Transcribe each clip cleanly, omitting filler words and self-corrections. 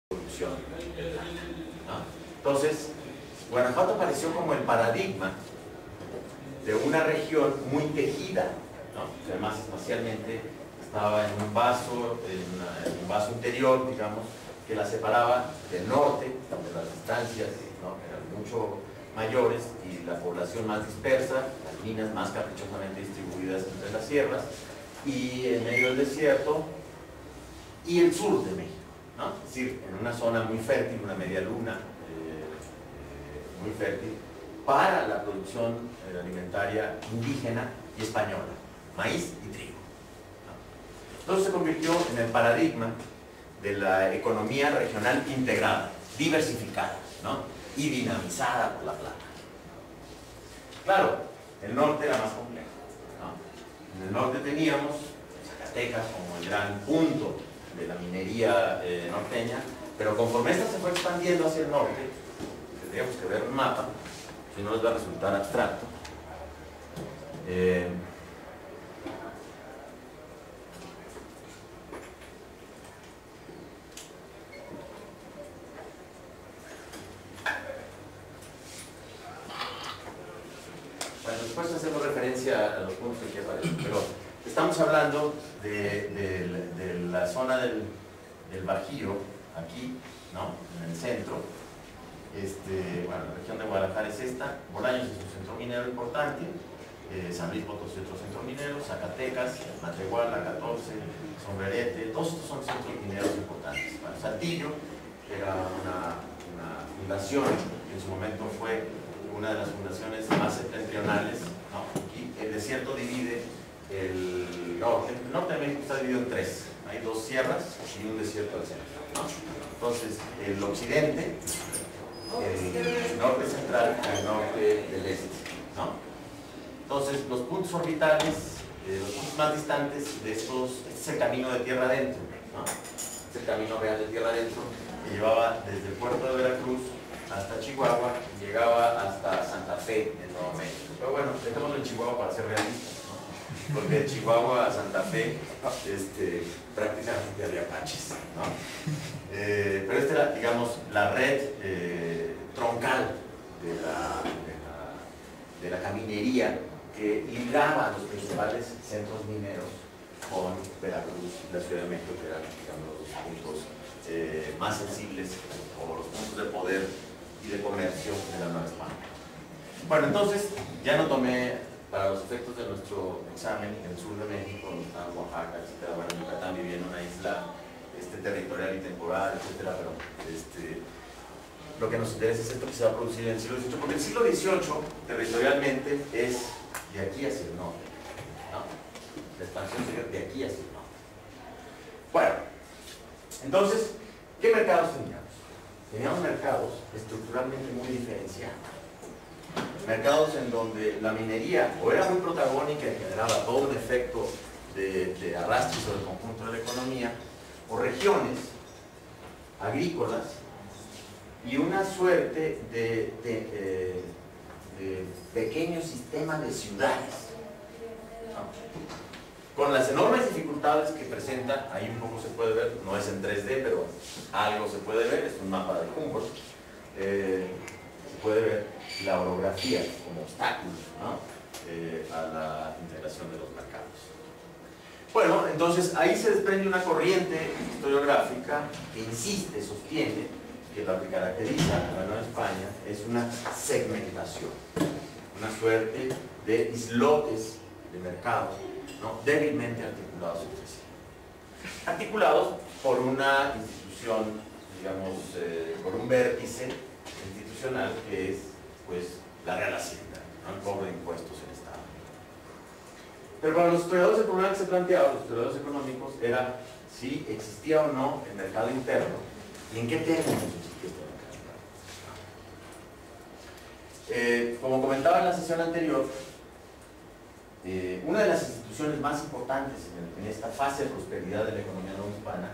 producción, ¿no? Entonces, Guanajuato apareció como el paradigma de una región muy tejida, ¿no? Que además espacialmente estaba en un vaso interior, digamos, que la separaba del norte, donde las distancias, ¿no?, eran mucho mayores y la población más dispersa, las minas más caprichosamente distribuidas entre las sierras y en medio del desierto, y el sur de México, ¿no? Es decir, en una zona muy fértil, una media luna muy fértil para la producción alimentaria indígena y española, maíz y trigo, ¿no? Entonces se convirtió en el paradigma de la economía regional integrada, diversificada, ¿no?, y dinamizada por la plata. Claro, el norte era más complejo, ¿no? En el norte teníamos Zacatecas como el gran punto de la minería norteña, pero conforme esta se fue expandiendo hacia el norte, tendríamos que ver un mapa, si no les va a resultar abstracto. Bueno, después hacemos referencia a los puntos que aquí aparecen, pero estamos hablando de la zona del Bajío, aquí, ¿no?, en el centro. Bueno, la región de Guadalajara es esta, Bolaños es un centro minero importante, San Luis Potosí otro centro minero, Zacatecas, Matehuala, 14, Sombrerete, todos estos son centros mineros importantes. Bueno, Saltillo era una fundación que en su momento fue una de las fundaciones más septentrionales, ¿no? Aquí el desierto divide el norte de México está dividido en tres, hay dos sierras y un desierto al centro, ¿no? Entonces el occidente, el norte central y el norte del este, ¿no? Entonces los puntos orbitales, los puntos más distantes de estos, este es el camino de tierra adentro, ¿no? Este es el camino real de tierra adentro que llevaba desde el puerto de Veracruz hasta Chihuahua y llegaba hasta Santa Fe en Nuevo México. Pero bueno, dejémoslo en Chihuahua para ser realistas, ¿no? Porque de Chihuahua a Santa Fe prácticamente había apaches, ¿no? Pero esta era, digamos, la red troncal de la caminería que ligaba a los principales centros mineros con Veracruz y la Ciudad de México, que eran, digamos, los puntos más sensibles o los puntos de poder y de comercio de la Nueva España. Bueno, entonces ya no tomé, para los efectos de nuestro examen, el sur de México, donde está Oaxaca, etc. Bueno, Yucatán vivía en una isla territorial y temporal, etc. Pero lo que nos interesa es esto que se va a producir en el siglo XVIII, porque el siglo XVIII territorialmente es de aquí hacia el norte, ¿no? La expansión sería de aquí hacia el norte. Bueno, entonces, ¿qué mercados teníamos? Teníamos mercados estructuralmente muy diferenciados. Mercados en donde la minería o era muy protagónica y generaba todo un efecto de arrastre sobre el conjunto de la economía, o regiones agrícolas y una suerte de pequeño sistema de ciudades, ¿no?, con las enormes dificultades que presenta. Ahí un poco se puede ver, no es en 3D, pero algo se puede ver, es un mapa de Humboldt. Se puede ver la orografía como obstáculo, ¿no?, a la integración de los mercados. Bueno, entonces ahí se desprende una corriente historiográfica que insiste, sostiene que lo que caracteriza a la Nueva España es una segmentación, una suerte de islotes de mercado, ¿no?, débilmente articulados entre sí. Articulados por una institución, digamos, por un vértice institucional que es, pues, la Real Hacienda, ¿no?, el cobro de impuestos en Estado. Pero para los historiadores el problema que se planteaba, los historiadores económicos, era si existía o no el mercado interno y en qué términos existía este mercado interno. Como comentaba en la sesión anterior, una de las instituciones más importantes en esta fase de prosperidad de la economía novohispana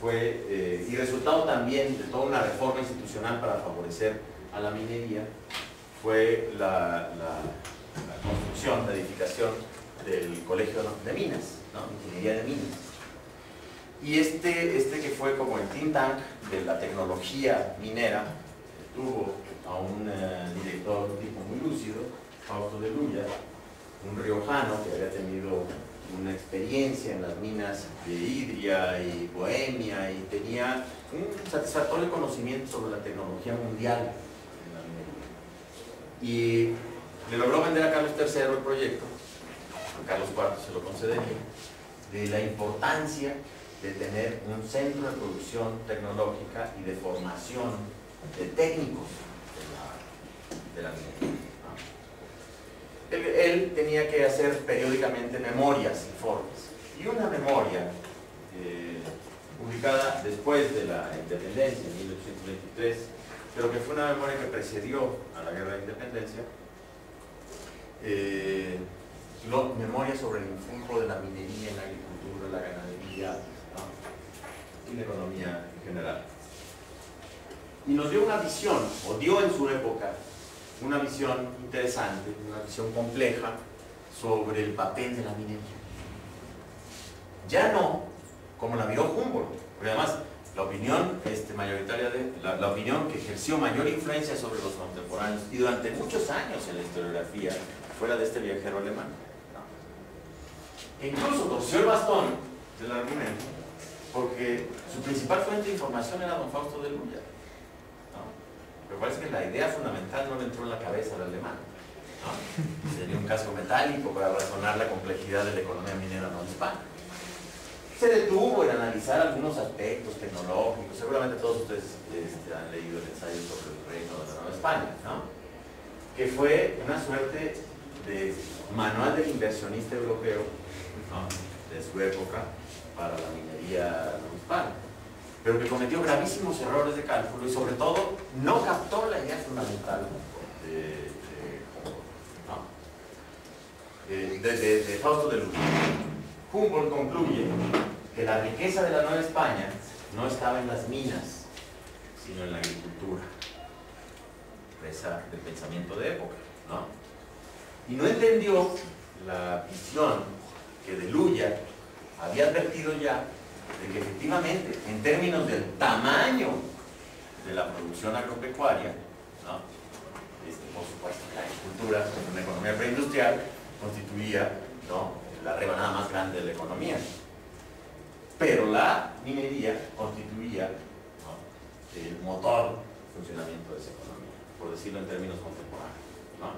fue, y resultado también de toda una reforma institucional para favorecer a la minería, fue la construcción, la edificación del Colegio de Minas, ¿no?, Ingeniería de Minas. Y este que fue como el think tank de la tecnología minera, tuvo a un director, un tipo muy lúcido, Fausto de Luya, un riojano que había tenido una experiencia en las minas de Idria y Bohemia y tenía un satisfactorio conocimiento sobre la tecnología mundial en la minería. Y le logró vender a Carlos III el proyecto, a Carlos IV se lo concedería, de la importancia de tener un centro de producción tecnológica y de formación de técnicos de la minería. Él tenía que hacer periódicamente memorias, informes, y una memoria publicada después de la independencia, en 1823, pero que fue una memoria que precedió a la guerra de independencia, memoria sobre el influjo de la minería en la agricultura, la ganadería, ¿no? Y la economía en general. Y nos dio una visión, o dio en su época, una visión interesante, una visión compleja sobre el papel de la minería. Ya no como la miró Humboldt, porque además la opinión mayoritaria la opinión que ejerció mayor influencia sobre los contemporáneos y durante muchos años en la historiografía fuera de este viajero alemán, ¿no? E incluso torció el bastón del argumento porque su principal fuente de información era don Fausto de Luya. Me parece que la idea fundamental no le entró en la cabeza al alemán, ¿no? Sería un casco metálico para razonar la complejidad de la economía minera no hispana. Se detuvo en analizar algunos aspectos tecnológicos. Seguramente todos ustedes han leído el ensayo sobre el reino de la Nueva España, ¿no? Que fue una suerte de manual del inversionista europeo, ¿no? De su época para la minería no hispana, pero que cometió gravísimos errores de cálculo y sobre todo no captó la idea fundamental de Fausto de Luya. Humboldt concluye que la riqueza de la Nueva España no estaba en las minas, sino en la agricultura, presa del pensamiento de época, ¿no? Y no entendió la visión que de Luya había advertido ya de que efectivamente, en términos del tamaño de la producción agropecuaria, ¿no? Por supuesto, la agricultura, en una economía preindustrial, constituía, ¿no?, la rebanada más grande de la economía. Pero la minería constituía, ¿no?, el motor de funcionamiento de esa economía, por decirlo en términos contemporáneos, ¿no?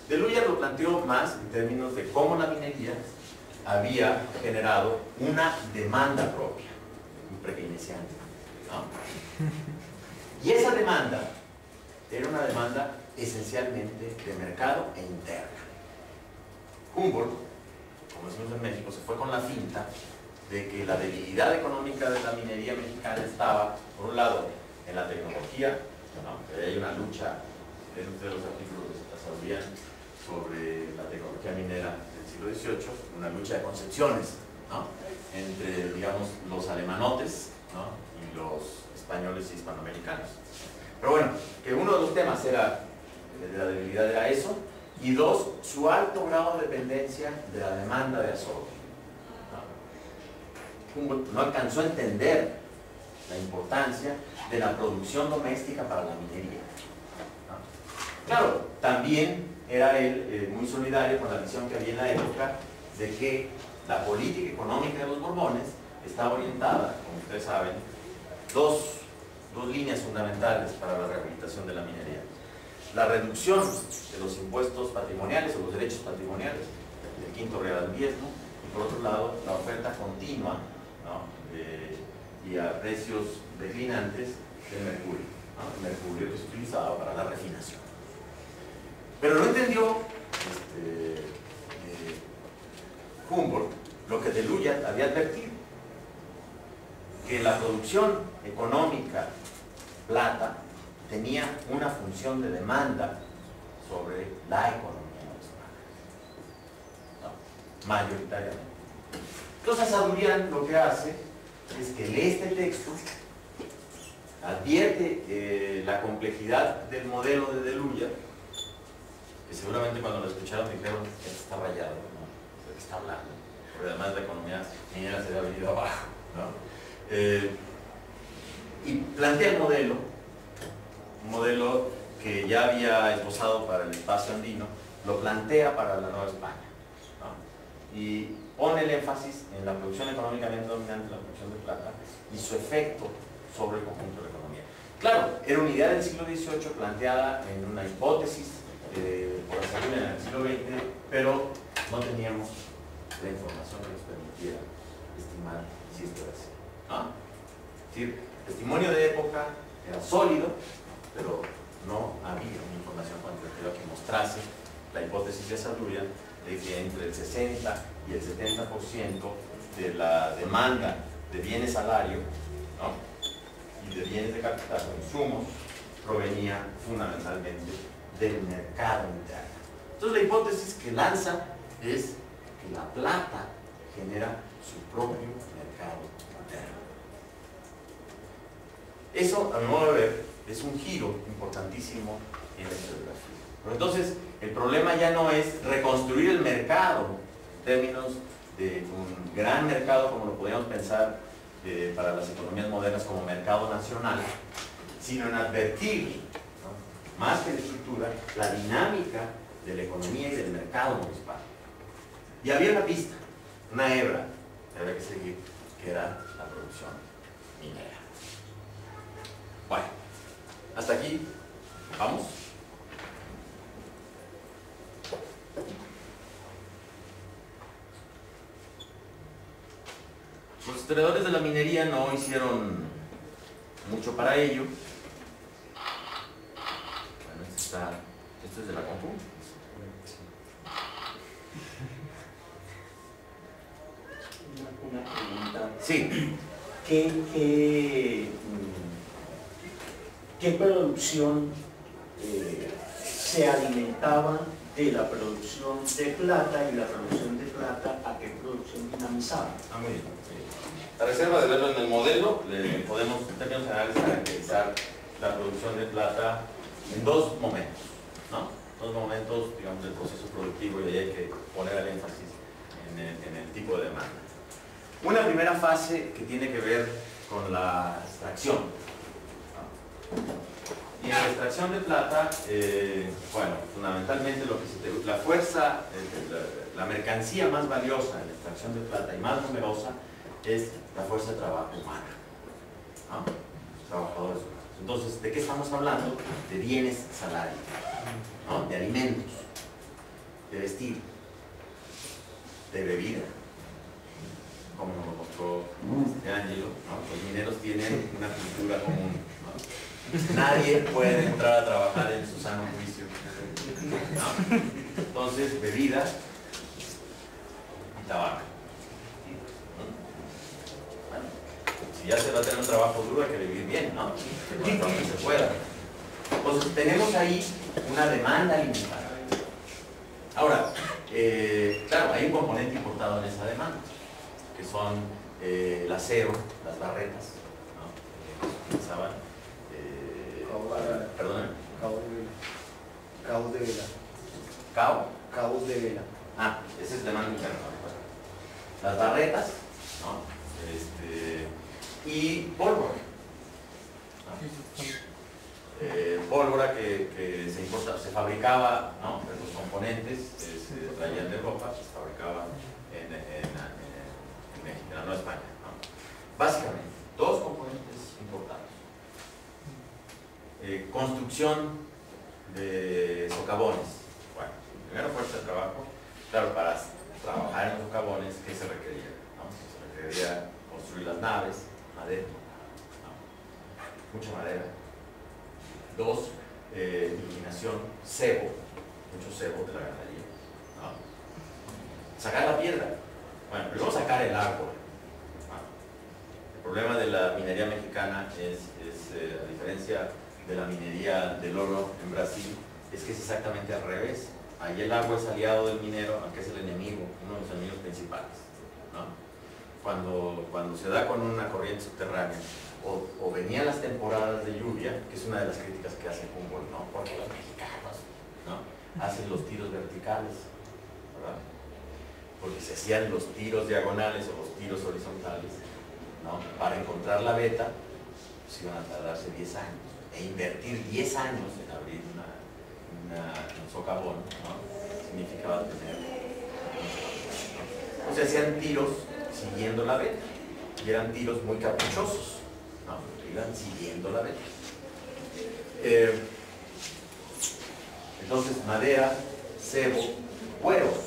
De Luya lo planteó más en términos de cómo la minería había generado una demanda propia, un pre-keynesiano, ¿no? Y esa demanda era una demanda esencialmente de mercado e interna. Humboldt, como decimos en México, se fue con la finta de que la debilidad económica de la minería mexicana estaba, por un lado, en la tecnología, ¿no? Hay una lucha, dentro de los artículos de Saurian, sobre la tecnología minera del siglo XVIII, una lucha de concepciones, ¿no?, entre, digamos, los alemanotes, ¿no?, y los españoles y hispanoamericanos. Pero bueno, que uno de los temas era, de la debilidad era eso, y dos, su alto grado de dependencia de la demanda de azogue, ¿no? Humboldt no alcanzó a entender la importancia de la producción doméstica para la minería, ¿no? Claro, también era él muy solidario con la visión que había en la época de que la política económica de los Borbones estaba orientada, como ustedes saben, dos líneas fundamentales para la rehabilitación de la minería: la reducción de los impuestos patrimoniales o los derechos patrimoniales, el quinto real al diezmo, y por otro lado la oferta continua, ¿no?, y a precios declinantes del mercurio, ¿no?, el mercurio que se utilizaba para la refinación. Pero no entendió Humboldt lo que de Luya había advertido, que la producción económica plata tenía una función de demanda sobre la economía nacional, ¿no?, mayoritariamente. Entonces Saurian lo que hace es que lee este texto, advierte la complejidad del modelo de Luya, que seguramente cuando lo escucharon dijeron: esto está rayado, ¿no?, ¿de qué está hablando? Porque además la economía minera se había venido abajo, ¿no? Y plantea el modelo, un modelo que ya había esbozado para el espacio andino, lo plantea para la Nueva España, ¿no? Y pone el énfasis en la producción económicamente dominante, la producción de plata, y su efecto sobre el conjunto de la economía. Claro, era una idea del siglo XVIII planteada en una hipótesis por la salud en el siglo XX, pero no teníamos la información que nos permitiera estimar si esto era así, ¿no? Es decir, el testimonio de época era sólido, pero no había una información cuantitativa que mostrase la hipótesis de Saluria de que entre el 60 y el 70% de la demanda de bienes salario, ¿no? Y de bienes de capital o insumos provenía fundamentalmente del mercado interno. Entonces la hipótesis que lanza es que la plata genera su propio mercado interno. Eso, a mi modo de ver, es un giro importantísimo en la historiografía. Pero entonces, el problema ya no es reconstruir el mercado en términos de un gran mercado como lo podríamos pensar para las economías modernas como mercado nacional, sino en advertir, ¿no?, más que de estructura, la dinámica de la economía y del mercado municipal. Y había una pista, una hebra que había que seguir, que era la producción minera. Bueno, hasta aquí, vamos. Los historiadores de la minería no hicieron mucho para ello. Bueno, esto es de la compu. Una pregunta. Sí. ¿Qué producción se alimentaba de la producción de plata y la producción de plata a qué producción dinamizaba? Muy bien. La reserva de verlo en el modelo, podemos en términos generales caracterizar la producción de plata en dos momentos, ¿no? Dos momentos, digamos, del proceso productivo, y ahí hay que poner el énfasis en el tipo de demanda. Una primera fase que tiene que ver con la extracción, ¿no? Y en la extracción de plata, bueno, fundamentalmente la fuerza, la mercancía más valiosa en la extracción de plata y más numerosa es la fuerza de trabajo humana, ¿no? Trabajadores humanos. Entonces, ¿de qué estamos hablando? De bienes salarios, ¿no? De alimentos, de vestir, de bebida, como nos lo mostró Angelo, ¿no? Los mineros tienen una cultura común, ¿no? Nadie puede entrar a trabajar en su sano juicio, ¿no? Entonces, bebida y tabaco. Bueno, si ya se va a tener un trabajo duro, hay que vivir bien, ¿no? Que se pueda. Entonces, tenemos ahí una demanda limitada. Ahora, claro, hay un componente importado en esa demanda, que son el acero, las barretas, ¿no? Que utilizaban, perdón. Cabos de vela. Cabos de vela. Ah, ese es demanda interna. Las barretas, ¿no? Y pólvora, ¿no? Pólvora que se importa, se fabricaba, ¿no? Los componentes se traían de Europa, se fabricaban en México, en la Nueva España, ¿no? Básicamente, dos componentes importados. Construcción de socavones. Bueno, primero fuerza de trabajo. Claro, para trabajar en los socavones, ¿qué se requería? ¿No? Se requería construir las naves, madera, ¿no? Mucha madera. Dos, iluminación, cebo, mucho cebo de la ganadería, ¿no? Sacar la piedra. Bueno, primero sacar el árbol, ¿no? El problema de la minería mexicana es a diferencia de la minería del oro en Brasil, es que es exactamente al revés. Ahí el agua es aliado del minero, aunque es el enemigo, uno de los enemigos principales, ¿no? Cuando se da con una corriente subterránea, o venían las temporadas de lluvia, que es una de las críticas que hace Humboldt, ¿no? Porque los mexicanos, ¿no?, hacen los tiros verticales, ¿verdad? Porque se hacían los tiros diagonales o los tiros horizontales ¿no? Para encontrar la beta, pues iban a tardarse 10 años. E invertir 10 años en abrir un socavón, ¿no? Significaba tener... O sea, hacían tiros siguiendo la beta. Y eran tiros muy caprichosos, ¿no? Iban siguiendo la beta. Entonces, madera, cebo, cueros,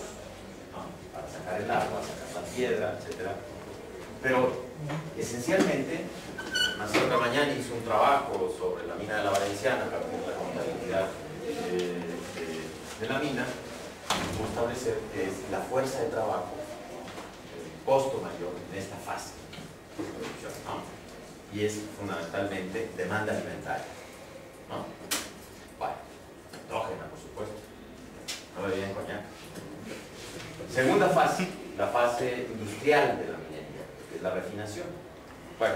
¿no? Para sacar el agua, sacar la piedra, etc. Pero, esencialmente, Marcelo Carmagnani hizo un trabajo sobre la mina de la Valenciana, para ver la contabilidad de la mina, y establecer que es la fuerza de trabajo, el costo mayor en esta fase de producción, ¿no? Y es fundamentalmente demanda alimentaria, ¿no? Bueno, endógena, por supuesto. No bebían coñac. Segunda fase, la fase industrial de la minería, que es la refinación. Bueno,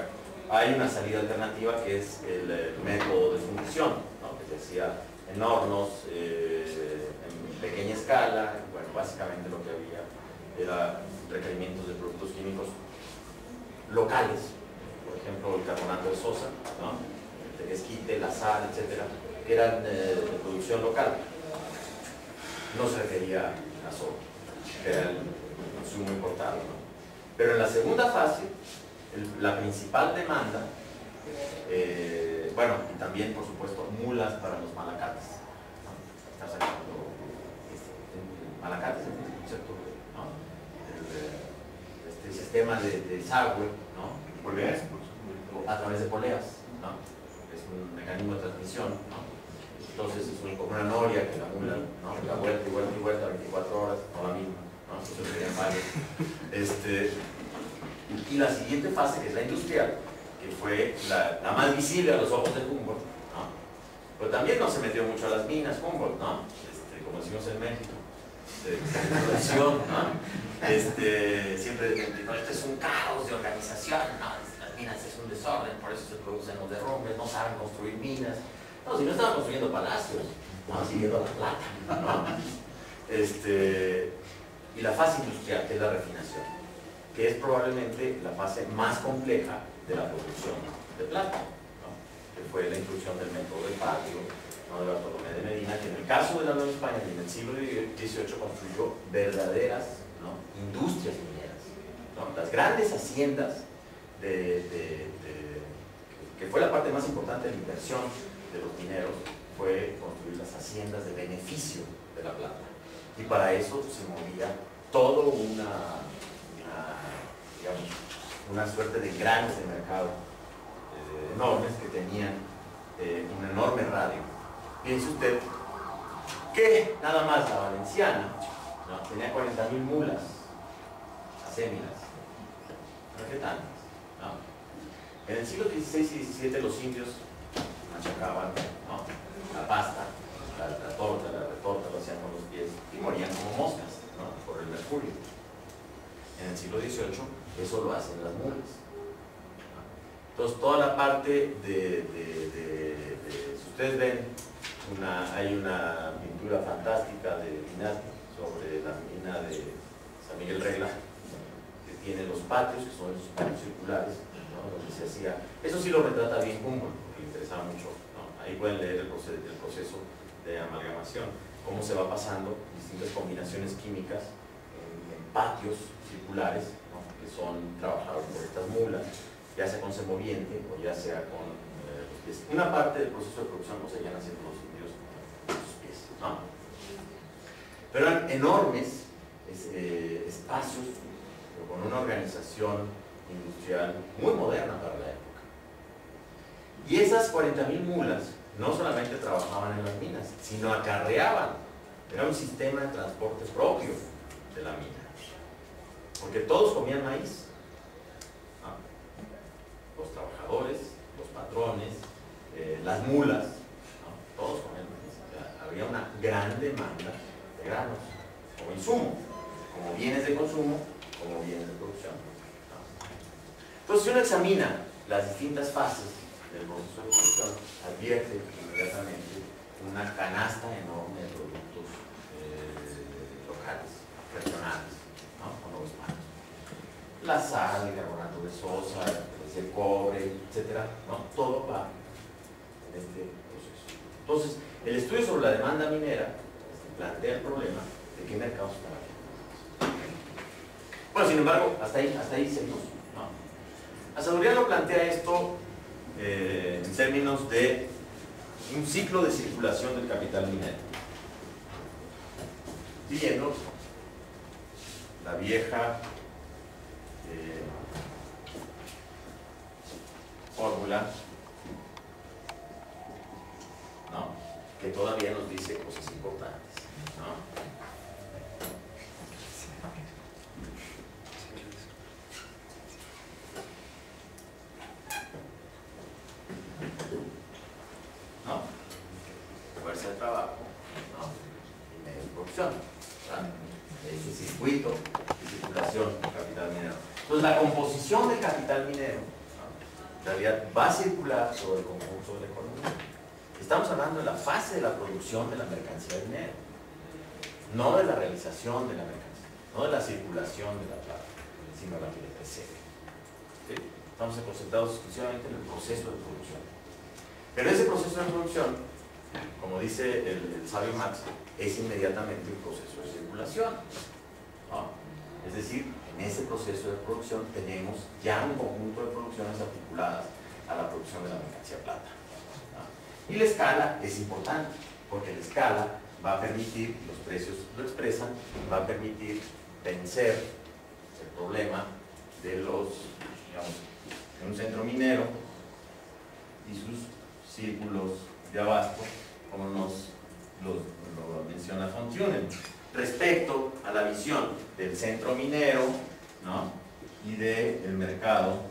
hay una salida alternativa que es el método de fundición, ¿no? Que se hacía en hornos, en pequeña escala. Bueno, básicamente lo que había era requerimientos de productos químicos locales, por ejemplo el carbonato de sosa, ¿no? El esquite, la sal, etcétera, que eran de producción local. No se requería azúcar, que era el consumo importado, ¿no? Pero en la segunda fase, la principal demanda, bueno, y también por supuesto mulas para los malacates, ¿no? Está sacando malacates, el concepto, ¿no? Este sistema de desagüe, ¿no? Poleas, A través de poleas, ¿no? Es un mecanismo de transmisión, ¿no? Entonces es como una noria que la mula, ¿no? Da vuelta y vuelta y vuelta 24 horas, no la misma, ¿no? Entonces serían varios. Y la siguiente fase, que es la industrial, que fue la más visible a los ojos de Humboldt, ¿no? Pero también no se metió mucho a las minas Humboldt, ¿no? Como decimos en México, de exploración, ¿no? Siempre no, esto es un caos de organización, ¿no? Las minas es un desorden, por eso se producen los derrumbes, no saben construir minas. No, si no estaban construyendo palacios, estaban siguiendo la plata, ¿no? Y la fase industrial, que es la refinación, que es probablemente la fase más compleja de la producción de plata, ¿no? Que fue la introducción del método del patio, ¿no? De Bartolomé de Medina, que en el caso de la Nueva España en el siglo XVIII construyó verdaderas, ¿no? Industrias mineras, ¿no? Las grandes haciendas que fue la parte más importante de la inversión de los mineros, fue construir las haciendas de beneficio de la plata. Y para eso se movía todo una suerte de grandes de mercado enormes que tenían un enorme radio. Piense usted que nada más la Valenciana, ¿no? Tenía 40.000 mulas acémilas, no sé tantas, ¿no? En el siglo XVI y XVII los indios machacaban, ¿no? La pasta, la torta, la retorta, lo hacían con los pies y morían como moscas, ¿no? Por el mercurio. En el siglo XVIII eso lo hacen las mulas. Entonces toda la parte si ustedes ven, hay una pintura fantástica de Pinati sobre la mina de San Miguel Regla, que tiene los patios, que son esos patios circulares, ¿no? Donde se hacía, eso sí lo retrata bien Humboldt, porque le interesaba mucho, ¿no? Ahí pueden leer el proceso de amalgamación, cómo se va pasando distintas combinaciones químicas en patios circulares, ¿no? Que son trabajados por estas mulas, ya sea con semoviente o ya sea con los pies. Una parte del proceso de producción lo seguían haciendo los indios con sus pies, ¿no? Pero eran enormes espacios, pero con una organización industrial muy moderna para la época. Y esas 40.000 mulas no solamente trabajaban en las minas, sino acarreaban. Era un sistema de transporte propio de la mina. Porque todos comían maíz, ¿no? Los trabajadores, los patrones, las mulas, ¿no? Todos comían maíz. O sea, había una gran demanda de granos como insumo, como bienes de consumo, como bienes de producción, ¿no? Entonces, si uno examina las distintas fases del proceso de producción, advierte inmediatamente una canasta enorme de productos locales, regionales, ¿no? Con los manos. La sal, el carbonato de sosa, el cobre, etcétera, ¿no? Todo va en este proceso. Entonces, el estudio sobre la demanda minera plantea el problema de qué mercados están abiertos. Bueno, sin embargo, hasta ahí seguimos, ¿no? Azaburría lo plantea esto en términos de un ciclo de circulación del capital minero, siguiendo la vieja fórmula, ¿no?, que todavía nos dice cosas importantes, ¿no? Fuerza de trabajo, ¿no?, y medio de producción, ¿verdad? Ese circuito de circulación del capital minero. Entonces, la composición del capital minero, ¿no?, en realidad va a circular sobre el conjunto de la economía. Estamos hablando de la fase de la producción de la mercancía de dinero, no de la realización de la mercancía, no de la circulación de la plata, sino la que le precede. ¿Sí? Estamos concentrados exclusivamente en el proceso de producción. Pero ese proceso de producción, como dice el sabio Marx, es inmediatamente un proceso de circulación, ¿no? Es decir, en ese proceso de producción tenemos ya un conjunto de producciones articuladas a la producción de la mercancía plata, ¿no? Y la escala es importante, porque la escala va a permitir, los precios lo expresan, va a permitir vencer el problema de los, digamos, de un centro minero y sus círculos de abasto, como lo menciona von Thunen, respecto a la visión del centro minero, ¿no?, y del mercado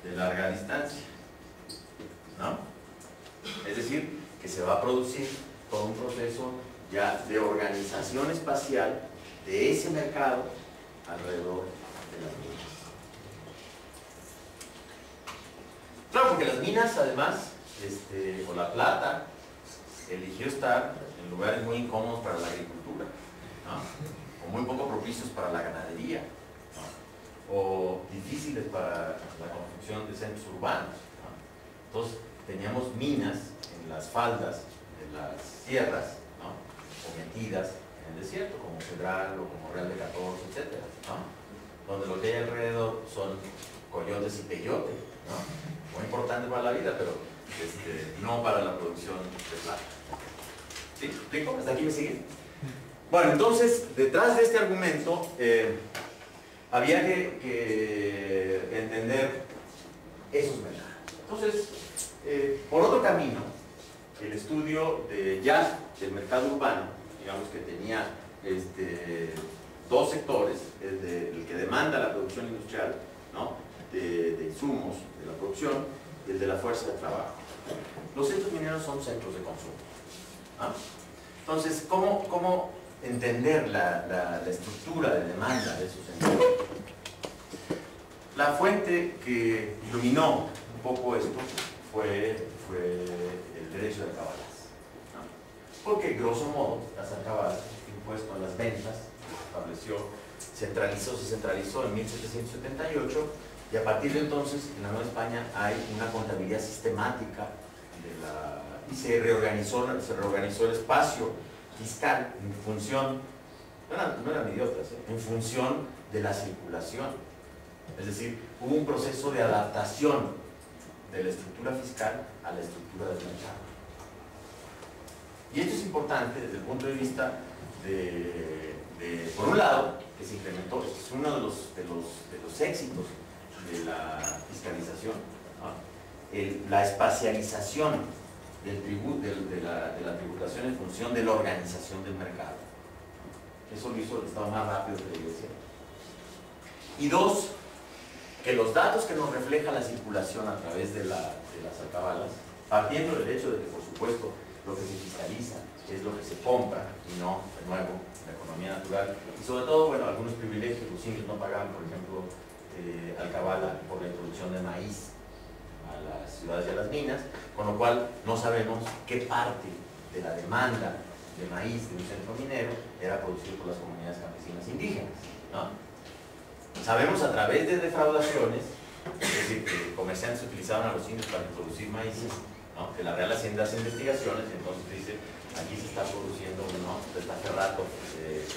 de larga distancia, ¿no? Es decir, que se va a producir todo un proceso ya de organización espacial de ese mercado alrededor de las minas. Claro, porque las minas, además, o la plata, eligió estar en lugares muy incómodos para la agricultura, ¿no?, o muy poco propicios para la ganadería, ¿no?, o difíciles para la construcción de centros urbanos, ¿no? Entonces teníamos minas en las faldas de las sierras, ¿no?, o metidas en el desierto, como Cedral o como Real de 14, etcétera, ¿no?, donde lo que hay alrededor son coyotes y peyote, ¿no?, muy importante para la vida, pero no para la producción de plata. ¿Sí? ¿Me explico? ¿Hasta aquí me siguen? Bueno, entonces, detrás de este argumento había que entender esos mercados. Entonces, por otro camino, el estudio del mercado urbano, digamos que tenía dos sectores, el que demanda la producción industrial, ¿no?, de insumos de la producción, y el de la fuerza de trabajo. Los centros mineros son centros de consumo, ¿no? Entonces, ¿cómo entender la estructura de demanda de esos centros? La fuente que iluminó un poco esto fue el derecho de alcabalas, ¿no? Porque, grosso modo, las alcabalas, impuesto a las ventas, se centralizó en 1778, y a partir de entonces, en la Nueva España, hay una contabilidad sistemática y se reorganizó el espacio fiscal en función, no eran idiotas, en función de la circulación. Es decir, hubo un proceso de adaptación de la estructura fiscal a la estructura del mercado. Y esto es importante desde el punto de vista por un lado, que se incrementó, es uno de los éxitos de la fiscalización, ¿no?, la espacialización de la tributación en función de la organización del mercado. Eso lo hizo el Estado más rápido que la Iglesia. Y dos, que los datos que nos refleja la circulación a través de las alcabalas, partiendo del hecho de que, por supuesto, lo que se fiscaliza es lo que se compra y no, de nuevo, la economía natural, y sobre todo, bueno, algunos privilegios, los indios no pagaban, por ejemplo, alcabala por la introducción de maíz a las ciudades y a las minas, con lo cual no sabemos qué parte de la demanda de maíz de un centro minero era producido por las comunidades campesinas indígenas, ¿no? Sabemos a través de defraudaciones Es decir, que comerciantes utilizaban a los indios para introducir maíces, ¿no? Que la Real Hacienda hace investigaciones y entonces dice, aquí se está produciendo, ¿no? Está hace rato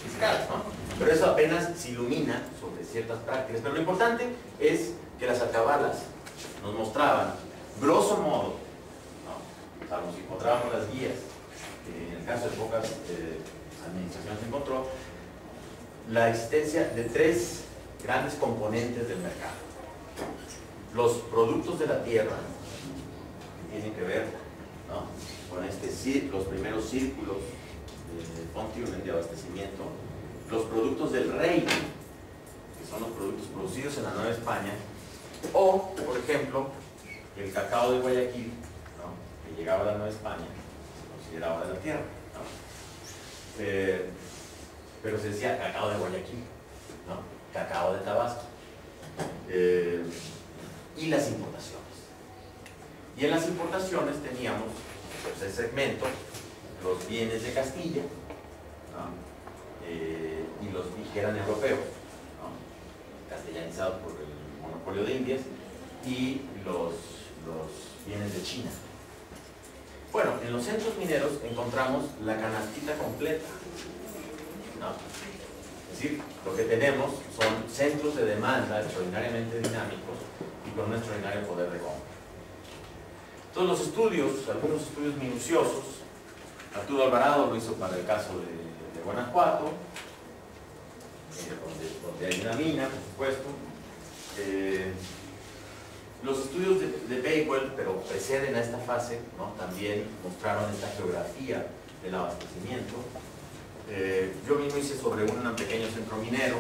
fiscal, ¿no? Pero eso apenas se ilumina sobre ciertas prácticas. Pero lo importante es que las alcabalas nos mostraban, grosso modo, ¿no? Salvo si encontrábamos las guías, en el caso de pocas administraciones se encontró, la existencia de tres grandes componentes del mercado. Los productos de la tierra, que tienen que ver, ¿no? Con los primeros círculos de Fontiunen de abastecimiento, los productos del reino, que son los productos producidos en la Nueva España, o, por ejemplo, el cacao de Guayaquil, ¿no? Que llegaba a la Nueva España, se consideraba de la tierra, ¿no? Pero se decía cacao de Guayaquil, ¿no? Cacao de Tabasco, y las importaciones. Y en las importaciones teníamos, pues, el segmento, los bienes de Castilla, ¿no? Y los que eran europeos, ¿no? Castellanizados por el monopolio de Indias, y los bienes de China. Bueno, en los centros mineros encontramos la canastita completa, ¿no? Es decir, lo que tenemos son centros de demanda extraordinariamente dinámicos y con un extraordinario poder de compra. Todos los estudios, algunos estudios minuciosos, Arturo Alvarado lo hizo para el caso de Guanajuato, donde hay una mina, por supuesto. Los estudios de Bakewell, pero preceden a esta fase, ¿no? También mostraron esta geografía del abastecimiento. Yo mismo hice sobre un pequeño centro minero,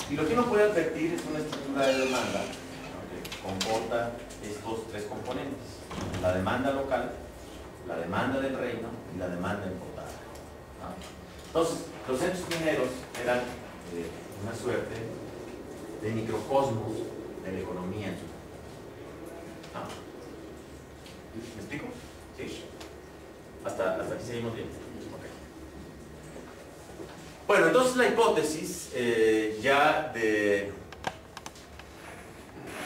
y lo que uno puede advertir es una estructura de demanda, ¿no? Que comporta estos tres componentes: la demanda local, la demanda del reino y la demanda importada, ¿no? Entonces, los centros mineros eran una suerte de microcosmos de la economía en su momento, ¿no? ¿Me explico? ¿Sí? Hasta aquí seguimos bien. Okay. Bueno, entonces la hipótesis ya del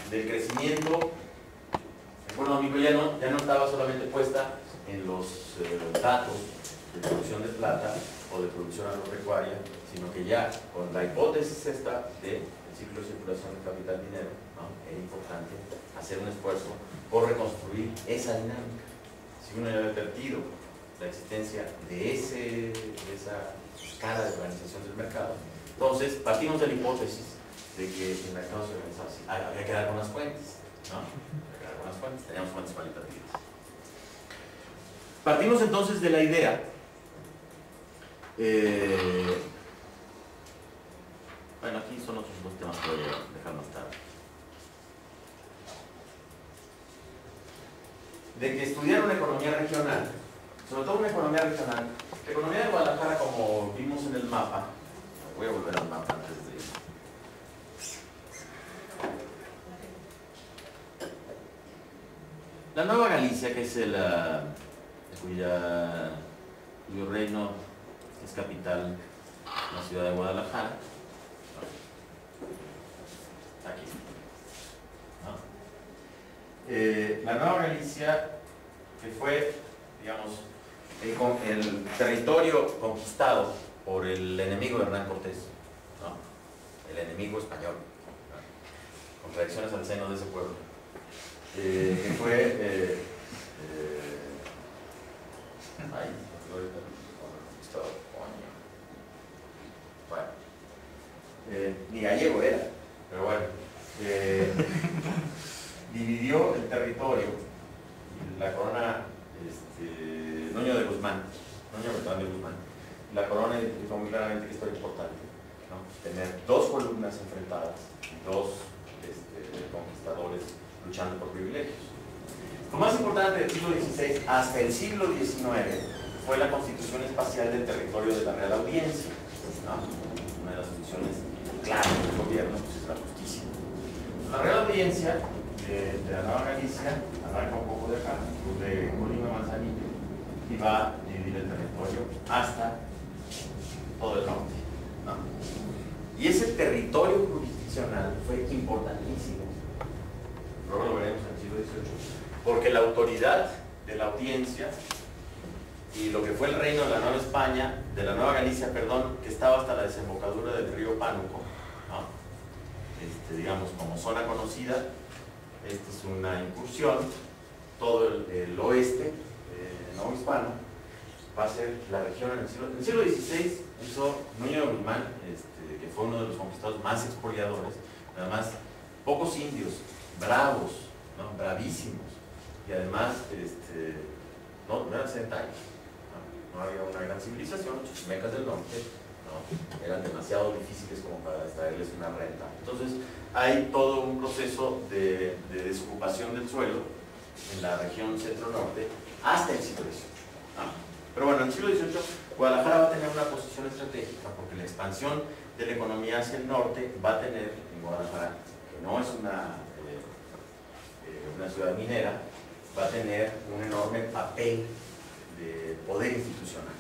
crecimiento económico ya no estaba solamente puesta en los datos de producción de plata o de producción agropecuaria, sino que ya con la hipótesis esta del ciclo de circulación del capital dinero, ¿no? Era importante hacer un esfuerzo por reconstruir esa dinámica. Si uno ya ha advertido la existencia de esa escala de organización del mercado, entonces partimos de la hipótesis de que el mercado se organizaba así. Había que dar con las fuentes, ¿no? Había que dar con las fuentes, teníamos fuentes cualitativas. Partimos entonces de la idea, bueno, aquí son otros dos temas que voy a dejar más tarde, de que estudiar una economía regional, sobre todo una economía regional. La economía de Guadalajara, como vimos en el mapa, voy a volver al mapa antes de... La Nueva Galicia, que es cuyo reino es capital, la ciudad de Guadalajara, aquí, ¿no? La Nueva Galicia, que fue, digamos, el territorio conquistado por el enemigo de Hernán Cortés, ¿no? El enemigo español, ¿no? Contradicciones al seno de ese pueblo, que fue ni gallego era, pero bueno, dividió el territorio y la corona Nuño de Guzmán, la corona identificó muy claramente que esto era importante, ¿no? Tener dos columnas enfrentadas, dos conquistadores luchando por privilegios. Lo más importante del siglo XVI hasta el siglo XIX fue la constitución espacial del territorio de la Real Audiencia, ¿no? Una de las funciones claras del gobierno, pues, es la justicia. La Real Audiencia de la Nueva Galicia arranca un poco de acá, de Colima Manzanillo, y va a dividir el territorio hasta todo el norte, ¿no? Y ese territorio jurisdiccional fue importantísimo luego lo veremos en el siglo XVIII, porque la autoridad de la audiencia y lo que fue el reino de la Nueva España, de la Nueva Galicia, perdón, que estaba hasta la desembocadura del río Pánuco, ¿no? Digamos, como zona conocida, esta es una incursión, todo el oeste no hispano va a ser la región en el siglo XVI. Hizo Núñez de Guzmán, que fue uno de los conquistadores más expoliadores, además pocos indios, bravos, ¿no? Bravísimos, y además no eran sedentarios, no había una gran civilización. Los chichimecas del norte, ¿no? Eran demasiado difíciles como para extraerles una renta. Entonces hay todo un proceso de desocupación del suelo en la región centro-norte hasta el siglo XVIII, ¿no? Pero bueno, en el siglo XVIII Guadalajara va a tener una posición estratégica porque la expansión de la economía hacia el norte va a tener en Guadalajara, que no es una ciudad minera, va a tener un enorme papel de poder institucional.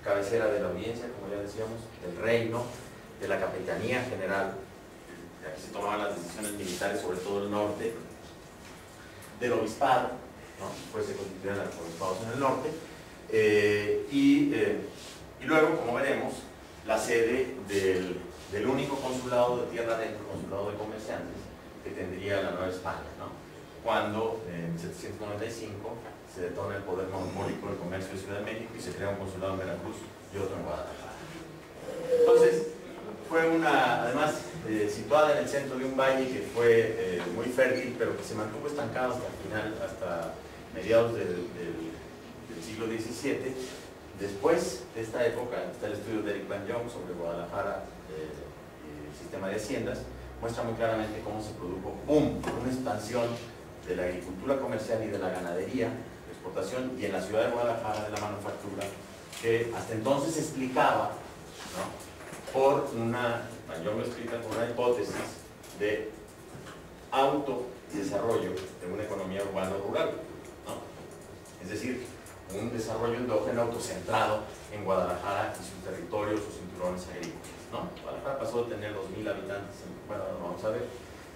Cabecera de la audiencia, como ya decíamos, del reino, de la capitanía general, aquí se tomaban las decisiones militares sobre todo el norte, del obispado, ¿no? Pues se constituían los obispados en el norte, y luego, como veremos, la sede del único consulado de tierra adentro, consulado de comerciantes, que tendría la Nueva España, ¿no? Cuando en 1795 se detona el poder monopólico del comercio de Ciudad de México y se crea un consulado en Veracruz y otro en Guadalajara. Entonces, fue además situada en el centro de un valle que fue muy fértil, pero que se mantuvo estancado hasta el final, hasta mediados del siglo XVII. Después de esta época, está el estudio de Eric Van Young sobre Guadalajara y el sistema de haciendas, muestra muy claramente cómo se produjo una expansión de la agricultura comercial y de la ganadería, de exportación, y en la ciudad de Guadalajara de la manufactura, que hasta entonces se explicaba, ¿no? Por yo lo explico por una hipótesis de autodesarrollo de una economía urbano-rural, ¿no? Es decir, un desarrollo endógeno autocentrado en Guadalajara y sus territorios, sus cinturones agrícolas, ¿no? Guadalajara pasó de tener 2.000 habitantes, bueno, vamos a ver,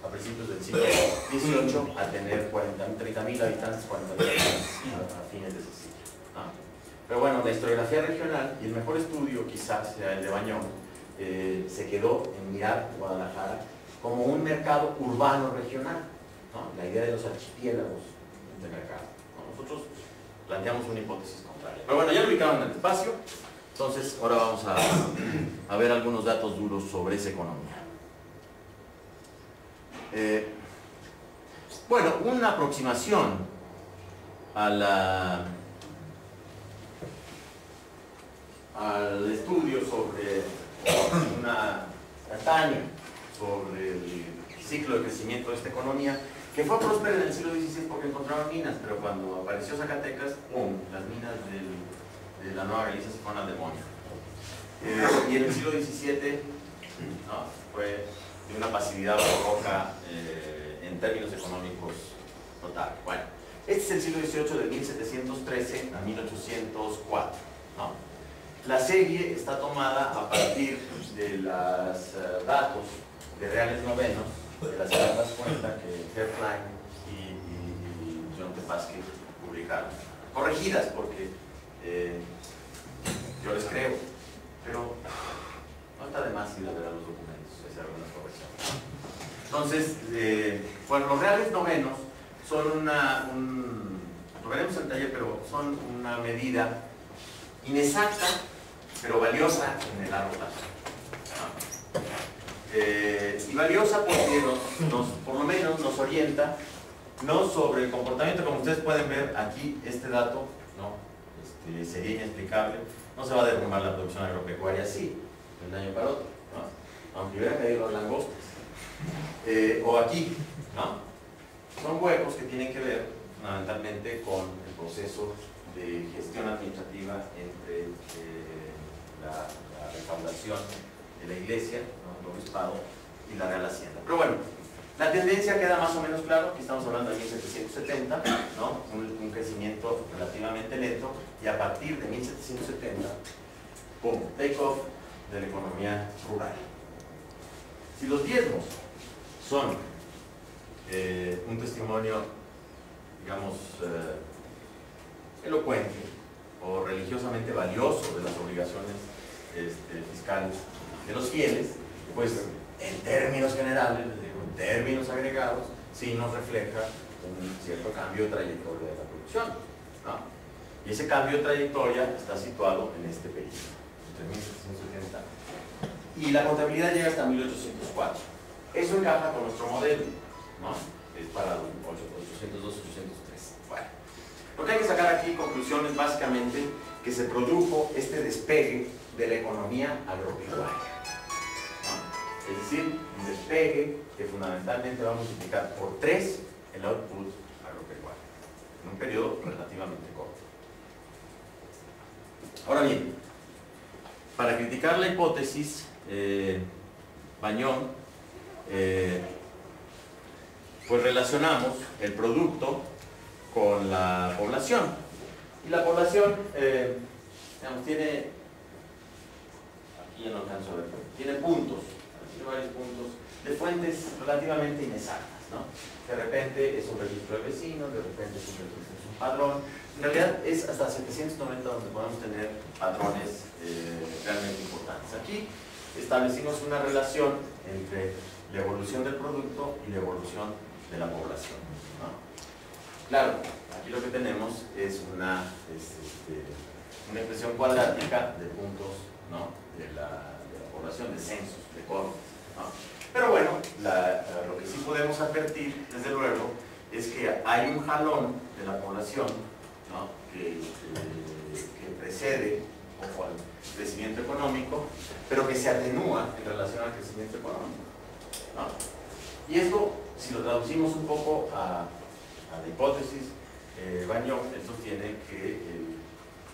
a principios del siglo XVIII a tener 30.000 habitantes, 40.000 habitantes a fines de ese siglo, ¿no? Pero bueno, la historiografía regional, y el mejor estudio quizás sea el de Bañón, se quedó en mirar Guadalajara como un mercado urbano regional, ¿no? La idea de los archipiélagos de mercado, ¿no? Nosotros planteamos una hipótesis contraria. Pero bueno, ya lo ubicaron en el espacio, entonces ahora vamos a ver algunos datos duros sobre esa economía. Bueno, una aproximación al estudio sobre una castaña sobre el ciclo de crecimiento de esta economía, que fue próspera en el siglo XVI porque encontraron minas, pero cuando apareció Zacatecas, ¡pum!, las minas de la Nueva Galicia se fueron al demonio. Y en el siglo XVII no, fue de una pasividad barroca en términos económicos total. Bueno, este es el siglo XVIII de 1713 a 1804, ¿no? La serie está tomada a partir de los datos de reales novenos de las grandes cuentas que Hertlein y John Tepaske publicaron. Corregidas porque yo les creo, pero no está de más ir a ver a los documentos, hacer algunas correcciones. Entonces, bueno, los reales novenos son lo veremos en el taller, pero son una medida inexacta, pero valiosa en el largo plazo. Y valiosa porque por lo menos nos orienta no sobre el comportamiento, como ustedes pueden ver aquí, este dato, ¿no? Sería inexplicable, no se va a derrumbar la producción agropecuaria así, de un año para otro, ¿no? Aunque hubiera caído las langostas. O aquí, ¿no? Son huecos que tienen que ver fundamentalmente con el proceso de gestión administrativa entre la recaudación de la iglesia, ¿no? El obispado y la Real Hacienda. Pero bueno, la tendencia queda más o menos claro. Aquí estamos hablando de 1770, ¿no? Un crecimiento relativamente lento, y a partir de 1770, ¡pum!, take off de la economía rural. Si los diezmos son un testimonio, digamos, elocuente o religiosamente valioso de las obligaciones fiscales de los fieles, pues en términos generales, en términos agregados, sí nos refleja un cierto cambio de trayectoria de la producción, ¿no? Y ese cambio de trayectoria está situado en este periodo, entre 1770. Y la contabilidad llega hasta 1804. Eso encaja con nuestro modelo, ¿no? Es para 802, 803. Bueno, lo que hay que sacar aquí, conclusiones básicamente, que se produjo este despegue de la economía agropecuaria, ¿no? Es decir, un despegue que fundamentalmente va a multiplicar por 3 el output agropecuario, en un periodo relativamente corto. Ahora bien, para criticar la hipótesis, Bañón, pues relacionamos el producto con la población. Y la población, digamos, tiene, aquí ya no alcanzo a ver, tiene puntos, tiene varios puntos de fuentes relativamente inexactas, ¿no? De repente es un registro de vecinos, de repente es un padrón. En realidad es hasta 790 donde podemos tener patrones realmente importantes. Aquí establecimos una relación entre la evolución del producto y la evolución de la población, ¿no? Claro, aquí lo que tenemos es una expresión cuadrática de puntos, ¿no? de la población, de censos, de cohortes, ¿no? Pero bueno, lo que sí podemos advertir, desde luego, es que hay un jalón de la población, ¿no? que precede un poco al crecimiento económico, pero que se atenúa en relación al crecimiento económico, ¿no? Y esto, si lo traducimos un poco a la hipótesis, Bañón, él sostiene que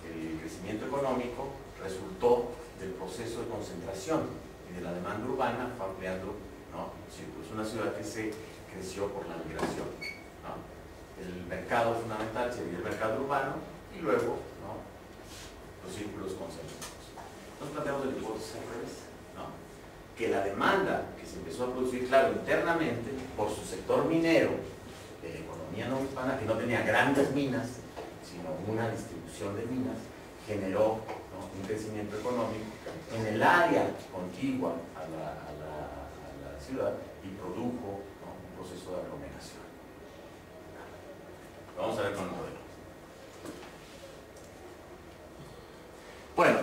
el crecimiento económico resultó del proceso de concentración y de la demanda urbana, fue ampliando, ¿no? Es una ciudad que se creció por la migración, ¿no? El mercado fundamental sería el mercado urbano y luego, ¿no? los círculos concéntricos. Nos planteamos la hipótesis al revés, ¿no? Que la demanda que se empezó a producir, claro, internamente por su sector minero de la economía no hispana, que no tenía grandes minas, sino una distribución de minas, generó, ¿no? un crecimiento económico en el área contigua a la ciudad y produjo, ¿no? un proceso de aglomeración. Vamos a ver con el modelo. Bueno,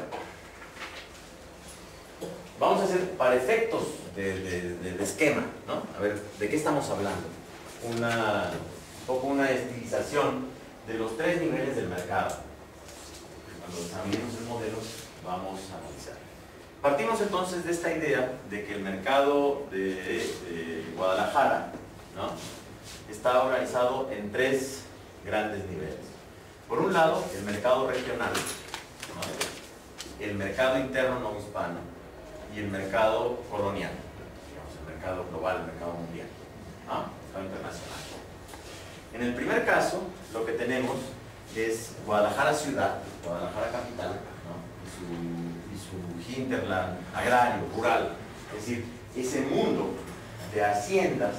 vamos a hacer para efectos de esquema, ¿no? A ver, ¿de qué estamos hablando? Un poco una estilización de los 3 niveles del mercado. Cuando examinemos el modelo, vamos a analizar. Partimos entonces de esta idea de que el mercado de Guadalajara, ¿no? está organizado en 3 grandes niveles. Por un lado, el mercado regional, ¿no? el mercado interno no hispano y el mercado colonial, digamos, el mercado global, el mercado mundial, ¿no? el mercado internacional. En el primer caso, lo que tenemos es Guadalajara ciudad, Guadalajara capital, ¿no? y su hinterland agrario, rural, es decir, ese mundo de haciendas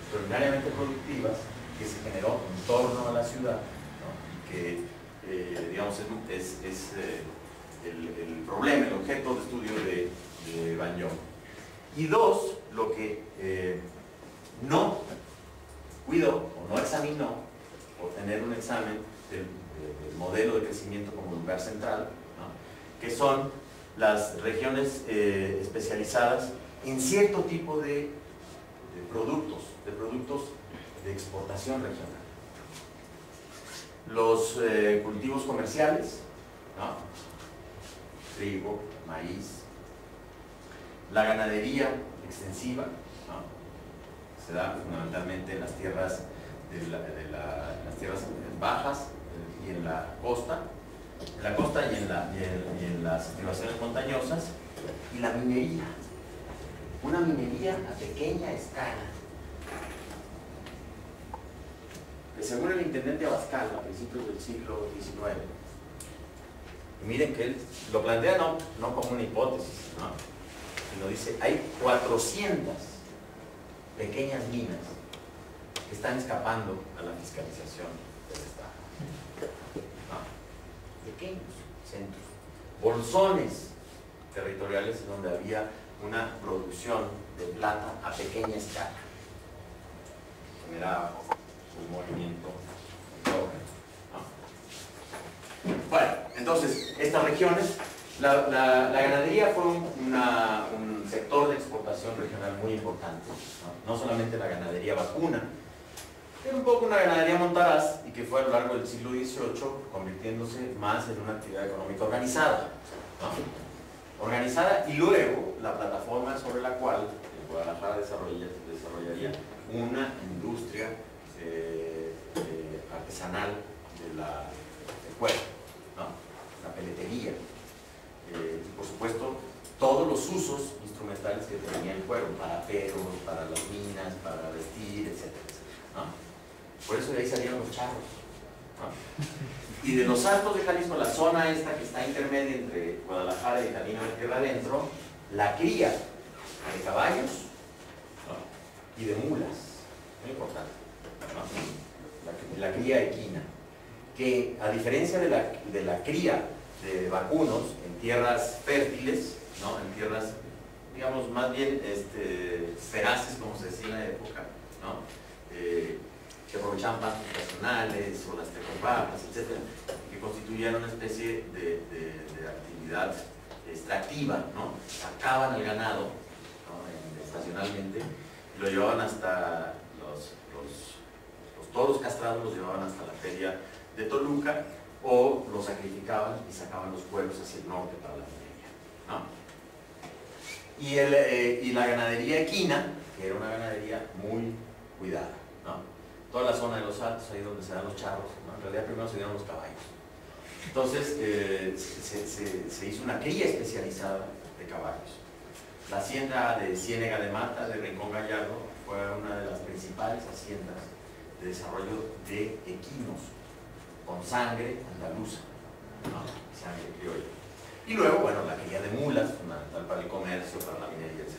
extraordinariamente productivas que se generó en torno a la ciudad, ¿no? y que, digamos, es el problema, el objeto de estudio de Bañón. Y 2, lo que no cuidó o no examinó, por tener un examen del modelo de crecimiento como lugar central, ¿no? que son las regiones especializadas en cierto tipo de productos de exportación regional. Los cultivos comerciales, ¿no? trigo, maíz, la ganadería extensiva, ¿no? se da fundamentalmente en las tierras, las tierras bajas y en la costa, y en las estribaciones montañosas, y la minería, una minería a pequeña escala, que según el intendente Abascal a principios del siglo XIX, y miren que él lo plantea no como una hipótesis, ¿no? sino dice, hay 400 pequeñas minas que están escapando a la fiscalización del Estado. ¿No? Pequeños centros, bolsones territoriales donde había una producción de plata a pequeña escala. Generaba un movimiento doble. ¿No? Bueno, entonces, estas regiones, la ganadería fue un sector de exportación regional muy importante. No solamente la ganadería vacuna, era un poco una ganadería montaraz y que fue a lo largo del siglo XVIII convirtiéndose más en una actividad económica organizada. ¿No? Organizada, y luego la plataforma sobre la cual Guadalajara desarrollaría una industria artesanal del cuero, ¿no? La peletería, y por supuesto todos los usos instrumentales que tenía el cuero, para perros, para las minas, para vestir, etc. ¿No? Por eso de ahí salieron los charros, ¿no? Y de los Altos de Jalisco, la zona esta que está intermedia entre Guadalajara y Camino de Tierra Adentro, la cría de caballos, ¿no? Y de mulas, muy importante, ¿no? La cría equina, que a diferencia de la cría de vacunos en tierras fértiles, ¿no? En tierras, digamos, más bien feraces, como se decía en la época, ¿no? Que aprovechaban pastos estacionales o las tecopapas, etc., que constituían una especie de actividad extractiva, ¿no? Sacaban al ganado, ¿no? Estacionalmente, y lo llevaban hasta los toros castrados, los llevaban hasta la feria de Toluca, o los sacrificaban y sacaban los cueros hacia el norte para la minería, ¿no? Y la ganadería equina, que era una ganadería muy cuidada, ¿no? Toda la zona de los Altos, ahí donde se dan los charros, ¿no? En realidad primero se dieron los caballos. Entonces se hizo una cría especializada de caballos. La hacienda de Ciénega de Mata, de Rincón Gallardo, fue una de las principales haciendas de desarrollo de equinos con sangre andaluza, ¿no? Sangre criolla. Y luego, bueno, la cría de mulas, fundamental para el comercio, para la minería, etc.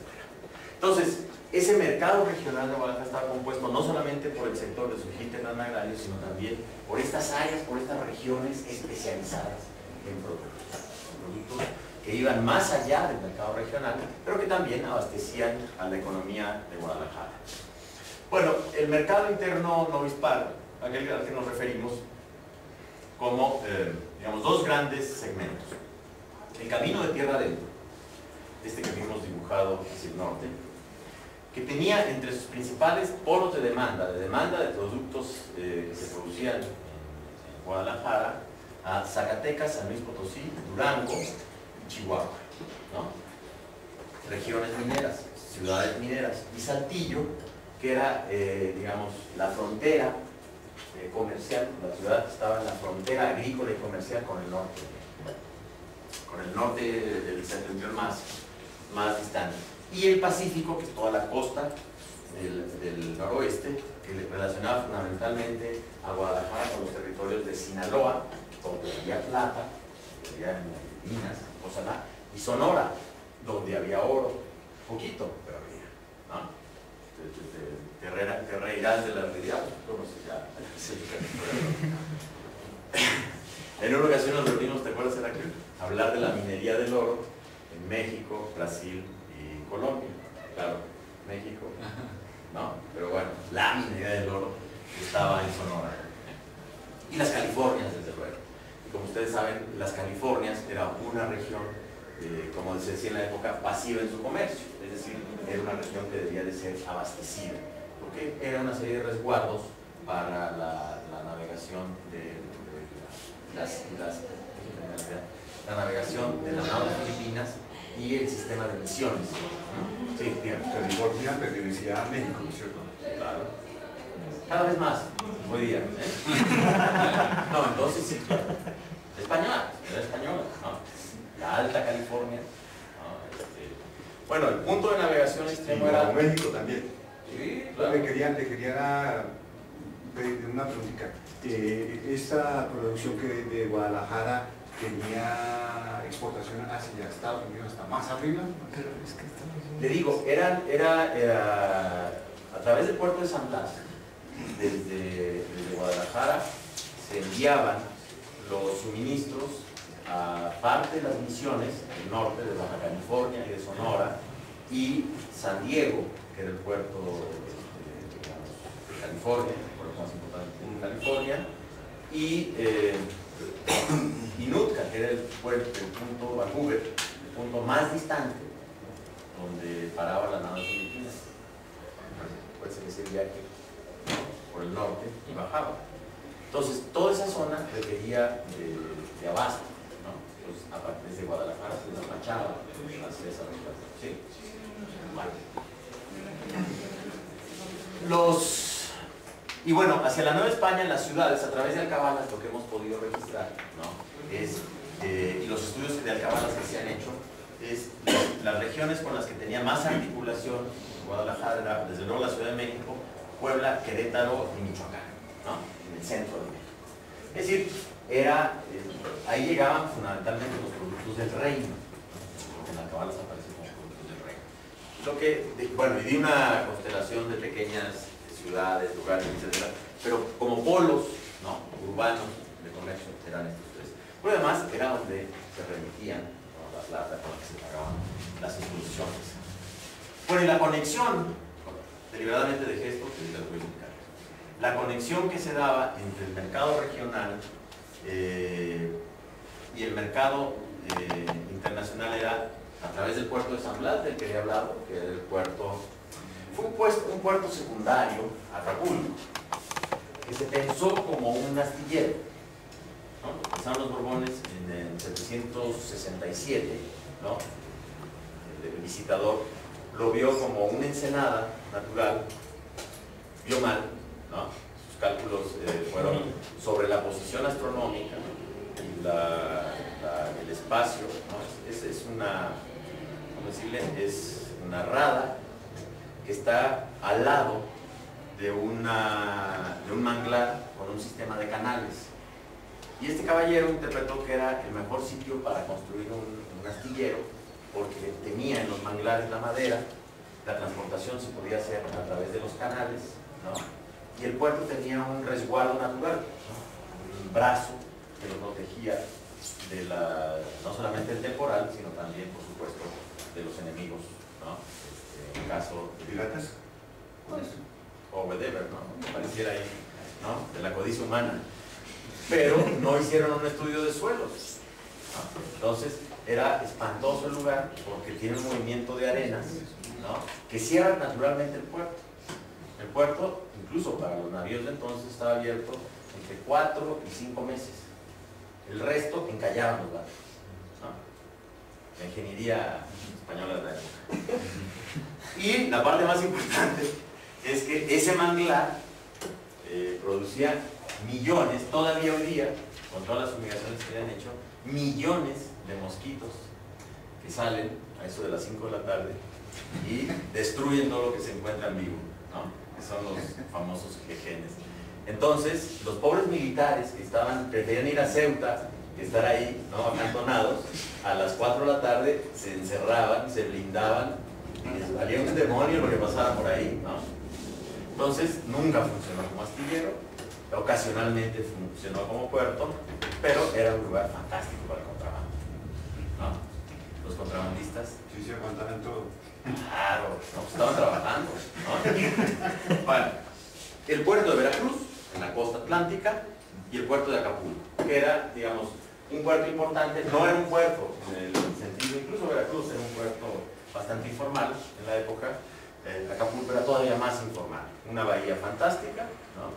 Entonces, ese mercado regional de Guadalajara estaba compuesto no solamente por el sector de su hinterland agrario, sino también por estas áreas, por estas regiones especializadas en productos que iban más allá del mercado regional, pero que también abastecían a la economía de Guadalajara. Bueno, el mercado interno novohispano, aquel al que nos referimos, como, digamos, dos grandes segmentos. El camino de tierra adentro, este que vimos dibujado hacia el norte, que tenía entre sus principales polos de demanda de productos que se producían en Guadalajara, a Zacatecas, San Luis Potosí, Durango y Chihuahua, ¿no? Regiones mineras, ciudades mineras, y Saltillo, que era, digamos, la frontera comercial. La ciudad estaba en la frontera agrícola y comercial con el norte del septentrión más distante, y el Pacífico, que es toda la costa del noroeste, que relacionaba fundamentalmente a Guadalajara con los territorios de Sinaloa, donde había plata, donde había minas, Cozalá, y Sonora, donde había oro, poquito, pero había, ¿no? Te reirás de la realidad, conoces ya. En una ocasión nos reunimos, ¿te acuerdas? Era que hablar de la minería del oro en México, Brasil y Colombia. Claro, México, ¿no? Pero bueno, la minería del oro estaba en Sonora. Y las Californias, desde luego. Y como ustedes saben, las Californias era una región, como se decía en la época, pasiva en su comercio. Es decir, era una región que debía de ser abastecida, porque era una serie de resguardos para la navegación la navegación de la nao de Filipinas y el sistema de misiones. Sí, bien. California pertenecía a México, ¿no es cierto? Claro. Cada vez más, hoy día. No, entonces sí. Española, era española, ¿no? La Alta California. ¿No? Bueno, el punto de navegación extremo era... México también. Sí, claro. Le quería pedir una pregunta. Esta producción que de Guadalajara tenía exportación hacia Estados Unidos, hasta más arriba. Le digo, era a través del puerto de San Blas, desde Guadalajara se enviaban los suministros a parte de las misiones del norte, de Baja California y de Sonora, y San Diego, que era el puerto de California, el puerto más importante de California, y Nootka, que era el punto Vancouver, el punto más distante donde paraba la nave filipina. Puede ser ese viaje por el norte y bajaba. Entonces, toda esa zona requería de abasto, ¿no? Entonces, desde Guadalajara se despachaba hacia esa región. Sí. Vale. Y bueno, hacia la Nueva España, en las ciudades, a través de alcabalas, lo que hemos podido registrar, ¿no? Y los estudios de alcabalas que se han hecho, es las regiones con las que tenía más articulación. Guadalajara era, desde luego, la Ciudad de México, Puebla, Querétaro y Michoacán, ¿no? En el centro de México. Es decir, ahí llegaban fundamentalmente los productos del reino, lo que en alcabalas aparece como productos del reino. Bueno, y de una constelación de pequeñas ciudades, lugares, etc. Pero como polos, ¿no? Urbanos de comercio eran estos tres. Pero además era donde se remitían, ¿no? La plata con la que se pagaban las instituciones. Bueno, y la conexión, deliberadamente dejé esto, que les voy a indicar. La conexión que se daba entre el mercado regional y el mercado internacional era a través del puerto de San Blas, del que he hablado, que era el puerto. Fue un puerto secundario, Acapulco, que se pensó como un astillero, ¿no? Pensaron los Borbones en 767, ¿no? El visitador lo vio como una ensenada natural, vio mal, ¿no? Sus cálculos fueron sobre la posición astronómica y el espacio, ¿no? Es una, ¿cómo decirle? Es una rada que está al lado de un manglar con un sistema de canales. Y este caballero interpretó que era el mejor sitio para construir un astillero, porque tenía en los manglares la madera, la transportación se podía hacer a través de los canales, ¿no? Y el puerto tenía un resguardo natural, ¿no? Un brazo que lo protegía no solamente del temporal, sino también, por supuesto, de los enemigos, ¿no? En caso de ¿Piratas? Pues, o whatever, ¿no? Que pareciera ahí, ¿no? De la codicia humana. Pero no hicieron un estudio de suelos, ¿no? Entonces, era espantoso el lugar porque tiene un movimiento de arenas, ¿no? Que cierra naturalmente el puerto. El puerto, incluso para los navíos de entonces, estaba abierto entre 4 y 5 meses. El resto encallaban los barcos, ¿no? La ingeniería española de la época. Y la parte más importante es que ese manglar producía millones, todavía hoy día, con todas las fumigaciones que le han hecho, millones de mosquitos que salen a eso de las 5 de la tarde y destruyen todo lo que se encuentra en vivo, ¿no? Que son los famosos jejenes. Entonces, los pobres militares que preferían ir a Ceuta que estar ahí, ¿no? Acantonados, a las 4 de la tarde se encerraban, se blindaban, y les valía un demonio lo que pasaba por ahí, ¿no? Entonces, nunca funcionó como astillero, ocasionalmente funcionó como puerto, pero era un lugar fantástico para el contrabando, ¿no? Los contrabandistas. Sí, se aguantaban todo. Claro, no, pues estaban trabajando, ¿no? Bueno, el puerto de Veracruz, en la costa atlántica, y el puerto de Acapulco, que era, digamos, un puerto importante. No era un puerto en el sentido, incluso Veracruz era un puerto bastante informal en la época. Acapulco era todavía más informal, una bahía fantástica, ¿no?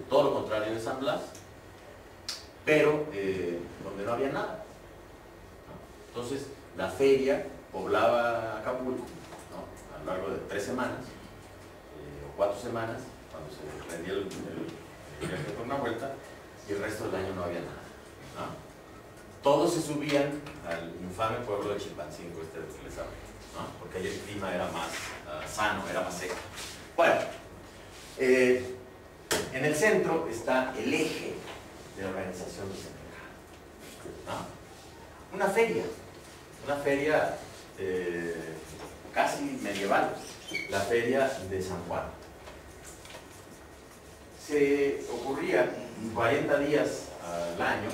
Todo lo contrario de San Blas, pero donde no había nada, ¿no? Entonces la feria poblaba Acapulco, ¿no? A lo largo de 3 semanas o 4 semanas, cuando se rendía el viaje por una vuelta, y el resto del año no había nada, ¿no? Todos se subían al infame pueblo de Chilpancingo, del que les hablo, ¿no? Porque ahí el clima era más sano, era más seco. Bueno, en el centro está el eje de la organización de ese mercado, ¿no? Una feria casi medieval, la feria de San Juan. se ocurría 40 días al año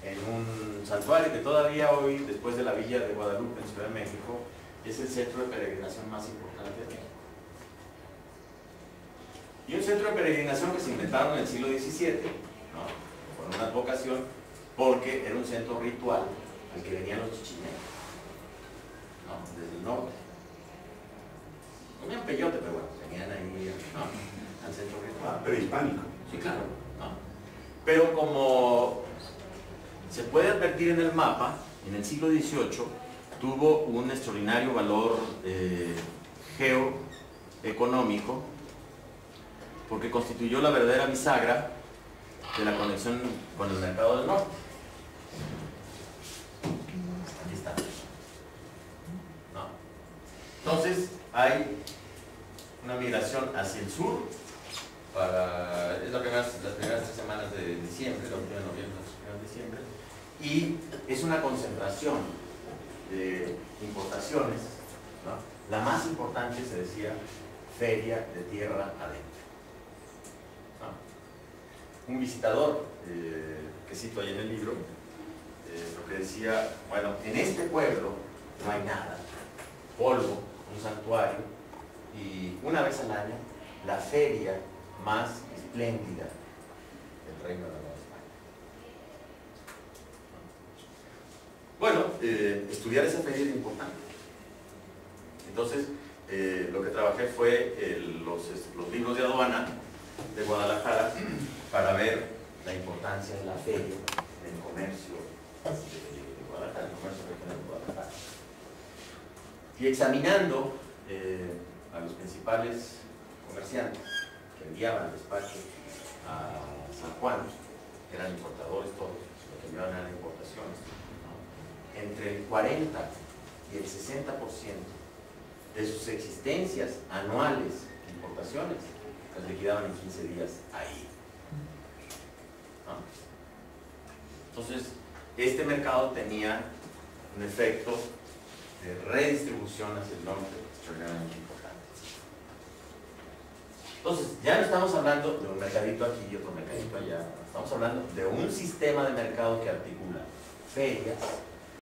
en un santuario que todavía hoy, después de la Villa de Guadalupe en Ciudad de México, es el centro de peregrinación más importante de México. Y un centro de peregrinación que se inventaron en el siglo XVII, ¿no? Con una advocación, porque era un centro ritual al que venían los chichimeos, ¿no? Desde el norte. Comían peyote, pero bueno, venían ahí, ¿no? Al centro ritual. Prehispánico. Sí, claro, ¿no? Pero como se puede advertir en el mapa, en el siglo XVIII tuvo un extraordinario valor geoeconómico, porque constituyó la verdadera bisagra de la conexión con el mercado del norte. Aquí está. ¿No? Entonces hay una migración hacia el sur, es las primeras 3 semanas de diciembre, la última de noviembre, las primeras de diciembre, y es una concentración de importaciones, ¿no? La más importante, se decía, feria de tierra adentro. Un visitador que cito ahí en el libro, lo que decía, bueno, en este pueblo no hay nada, polvo, un santuario, y una vez al año la feria más espléndida del Reino de la Nueva España. Bueno, estudiar esa feria es importante. Entonces, lo que trabajé fue los libros de aduana de Guadalajara para ver la importancia de la feria en el comercio de Guadalajara, el comercio regional de Guadalajara. Y examinando a los principales comerciantes que enviaban despachos a San Juan, que eran importadores todos, los que enviaban eran importaciones, ¿no? Entre el 40 y el 60% de sus existencias anuales de importaciones las liquidaban en 15 días ahí. ¿No? Entonces, este mercado tenía un efecto de redistribución hacia el norte extraordinariamente importante. Entonces, ya no estamos hablando de un mercadito aquí y otro mercadito allá, estamos hablando de un sistema de mercado que articula ferias,